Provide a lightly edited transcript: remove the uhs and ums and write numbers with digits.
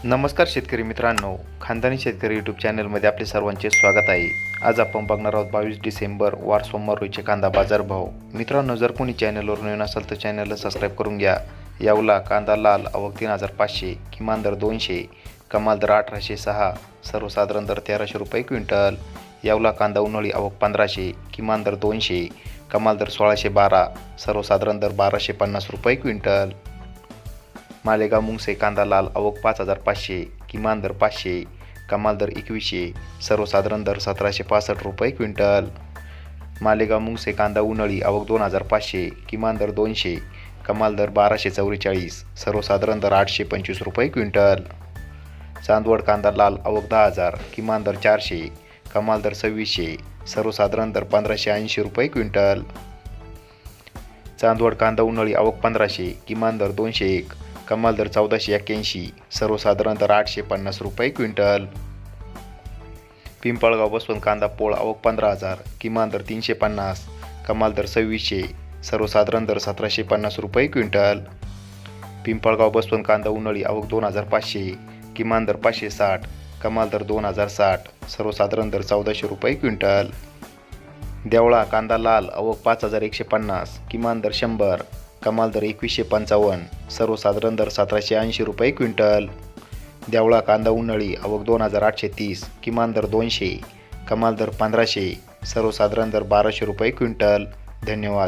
नमस्कार शेतकरी मित्रांनो, खानदानी शेतकरी यूट्यूब चॅनलमध्ये आपले सर्वांचे स्वागत आहे. आज आपण बघणार आहोत 22 डिसेंबर वार सोमवार रोजीचे कांदा बाजार भाव. मित्रांनो, जर कोणी चॅनलवर नवीन असाल तर चॅनलला सबस्क्राईब करून घ्या. यावला कांदा लाल आवक 3500, किमान दर 200, कमाल दर 1806, सर्वसाधारण दर 1300 रुपये क्विंटल. यावला कांदा उन्हाळी आवक 1500, किमान दर 200, कमाल दर 1612, सर्वसाधारण दर 1250 रुपये क्विंटल. मालेगाव मुंगसे कांदा लाल आवक 5500, किमान दर 500, कमाल दर 2100, सर्वसाधारण दर 1765 रुपये क्विंटल. मालेगाव मुंगसे कांदा उन्हाळी आवक 2500, किमान दर 200, कमाल दर 1244, सर्वसाधारण दर 825 रुपये क्विंटल. चांदवड कांदा लाल आवक 10000, किमान दर 400, कमाल दर 2600, सर्वसाधारण दर 1580 रुपये क्विंटल. चांदवड कांदा उन्हाळी आवक 1500, किमान दर 201, कमाल दर 1481, सर्वसाधारण दर 850 रुपये क्विंटल. पिंपळगाव बसवंत कांदा पोळ आवक 15000, किमान दर 350, कमाल दर 2600, सर्वसाधारण दर 1750 रुपये क्विंटल. पिंपळगाव बसवंत कांदा उन्हाळी आवक 2500, किमान दर 560, कमाल दर 2060, सर्वसाधारण दर 1400 रुपये क्विंटल. देवळा कांदा लाल आवक 5150, किमान दर 100, कमाल दर 2155, सर्वसाधारण दर 1780 रुपये क्विंटल. देवळा कांदा उन्हाळी आवक 2830, किमान दर 200, कमाल दर 1500, सर्वसाधारण दर 1200 रुपये क्विंटल. धन्यवाद.